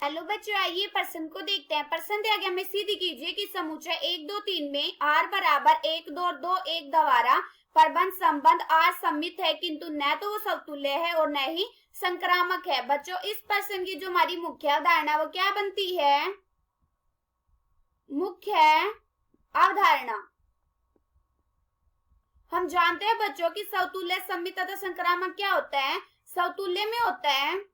Hello बच्चों, आइए प्रश्न को देखते हैं। प्रश्न दिया गया, हमें सिद्ध कीजिए कि समुच्चय 1 2 3 में r बराबर 1 2 और 2 1 द्वारा प्रबंध संबंध r सम्मित है, किंतु न तो वो समतुल्य है और न ही संक्रामक है। बच्चों, इस प्रश्न की जो हमारी मुख्य अवधारणा वो क्या बनती है? मुख्य अवधारणा हम जानते हैं बच्चों कि समतुल्य, सम्मित तथा संक्रामक क्या होता है? समतुल्य में होता है,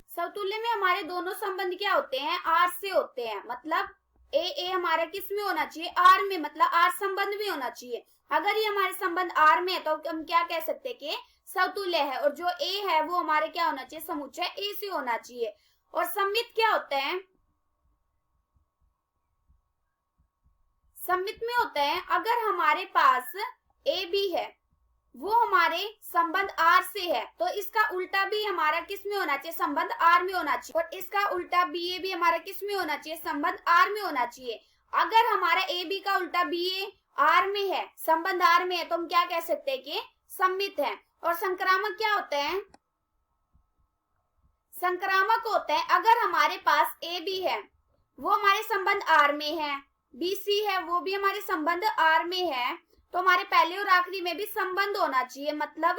समतुल्य में हमारे दोनों संबंध क्या होते हैं? आर से होते हैं। मतलब ए हमारा किस में होना चाहिए? आर में, मतलब आर संबंध में होना चाहिए। अगर ये हमारे संबंध आर में है तो हम क्या कह सकते हैं कि समतुल्य है। और जो ए है वो हमारे क्या होना चाहिए? समुच्चय ए से होना चाहिए। और सम्मित क्या होता है? सम्मित में होता है अगर हमारे पास ए बी है, वो हमारे संबंध आर से है, तो इसका उल्टा भी हमारा किस में होना चाहिए? संबंध आर में होना चाहिए। और इसका उल्टा बी ए भी हमारा किस में होना चाहिए? संबंध आर में होना चाहिए। अगर हमारा ए बी का उल्टा बी ए आर में है, संबंध आर में है, तो हम क्या कह सकते हैं कि सम्मित है। और संक्रामक क्या होते हैं? संक्रामक होते हैं अगर हमारे पास ए बी है, वो हमारे संबंध आर में है, बी सी है, वो भी हमारे संबंध आर में है, तो हमारे पहले और आखिरी में भी संबंध होना चाहिए। मतलब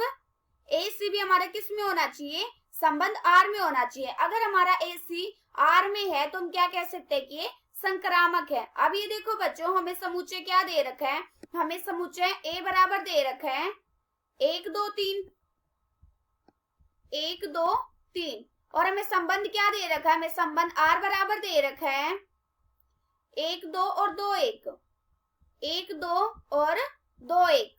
ए सी भी हमारा किस में होना चाहिए? संबंध आर में होना चाहिए। अगर हमारा ए सी आर में है तो हम क्या कह सकते हैं कि ये संक्रामक है। अब ये देखो बच्चों, हमें समुच्चय क्या दे रखा है? हमें समुच्चय ए बराबर दे रखा है 1 2 3, 1 2 3। और हमें संबंध क्या दे रखा है? हमें संबंध आर बराबर दे रखा है 1 2 और 2 1, 1 2 और 2 1।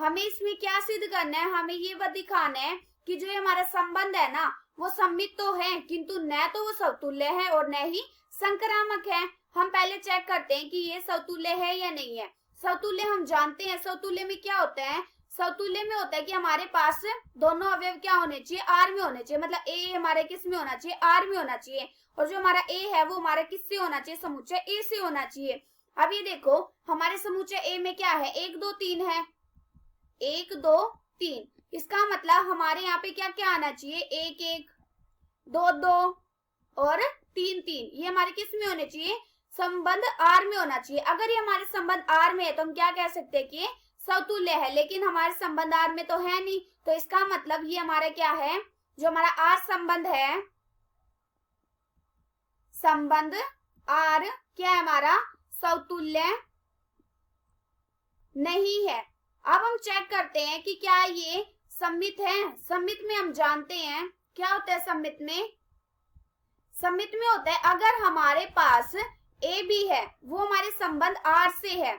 हमें इसमें क्या सिद्ध करना है? हमें ये दिखाना है कि जो हमारा संबंध है ना, वो सम्मित तो है, किंतु न तो वो समतुल्य है और न ही संक्रामक है। हम पहले चेक करते हैं कि ये समतुल्य है या नहीं है। समतुल्य हम जानते हैं, समतुल्य में क्या होता है? समतुल्य में होता है कि हमारे पास दोनों अवयव क्या होने चाहिए? आर में होने चाहिए। मतलब ए हमारे किस में होना चाहिए? आर में होना चाहिए। और जो हमारा ए है वो हमारा किससे होना चाहिए? समुच्चय ए से होना चाहिए। अब ये देखो, हमारे समुच्चय ए में क्या है? 1 2 3 है, 1 2 3। इसका मतलब हमारे यहाँ पे क्या क्या आना चाहिए? 1 1 2 2 और 3 3। ये हमारे किस में होने चाहिए? संबंध आर में होना चाहिए। अगर ये हमारे संबंध आर में है तो हम क्या कह सकते हैं कि समतुल्य है, लेकिन हमारे संबंध आर में तो है नहीं, तो इसका मतलब ये हमारा क्या है? जो हमारा आर संबंध है, संबंध आर क्या है हमारा? समतुल्य नहीं है। अब हम चेक करते हैं कि क्या ये सम्मित है। सम्मित में हम जानते हैं क्या होता है सम्मित में? सम्मित में होता है अगर हमारे पास ए बी है, वो हमारे संबंध आर से है,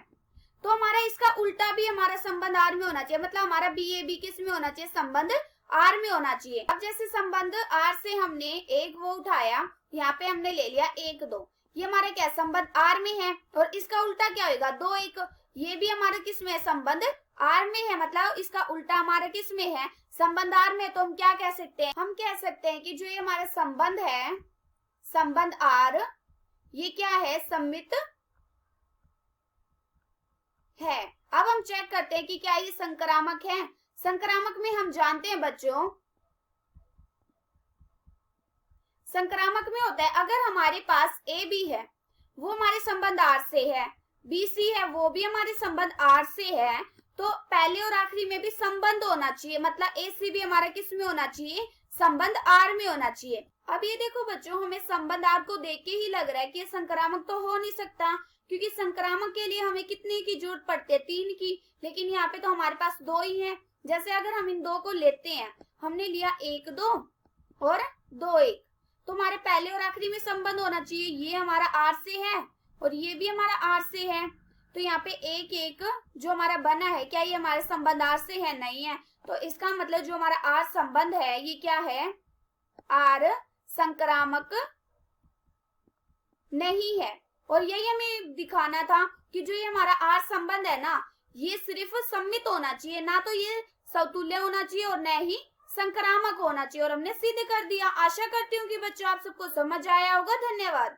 तो हमारा इसका उल्टा भी हमारा संबंध आर में होना चाहिए। मतलब हमारा बी ए बी किस में होना चाहिए? संबंध आर में होना चाहिए। अब जैसे संबंध आर से हमने एक वो उठाया, यहाँ पे हमने ले लिया 1 2, ये हमारा क्या? संबंध आर में है। और इसका उल्टा क्या होगा? 2 1, ये भी हमारा किस में है? संबंध आर में है। मतलब इसका उल्टा हमारा किस में है? संबंध आर में। तो हम क्या कह सकते हैं? हम कह सकते हैं कि जो ये हमारा संबंध है, संबंध आर, ये क्या है? सम्मित है। अब हम चेक करते हैं कि क्या ये संक्रामक है। संक्रामक में हम जानते हैं बच्चों, संक्रामक में होता है अगर हमारे पास ए बी है, वो हमारे संबंध आर से है, बी सी है, वो भी हमारे संबंध आर से है, तो पहले और आखिरी में भी संबंध होना चाहिए। मतलब ए सी भी हमारा किस में होना चाहिए? संबंध आर में होना चाहिए। अब ये देखो बच्चों, हमें संबंध आर को देख के ही लग रहा है कि संक्रामक तो हो नहीं सकता, क्योंकि संक्रामक के लिए हमें कितने की जरूरत पड़ती है? 3 की। लेकिन यहाँ पे तो हमारे पास 2 ही है। जैसे अगर हम इन 2 को लेते हैं, हमने लिया 1 2 और 2 1, तो हमारे पहले और आखिरी में संबंध होना चाहिए। ये हमारा आर से है और ये भी हमारा आर से है, तो यहाँ पे 1 1 जो हमारा बना है, क्या ये हमारे संबंध आर से है? नहीं है। तो इसका मतलब जो हमारा आर संबंध है ये क्या है? आर संक्रामक नहीं है। और यही हमें दिखाना था कि जो ये हमारा आर संबंध है ना, ये सिर्फ सम्मित होना चाहिए, ना तो ये समतुल्य होना चाहिए और न ही संक्रामक होना चाहिए। और हमने सिद्ध कर दिया। आशा करती हूँ कि बच्चों आप सबको समझ आया होगा। धन्यवाद।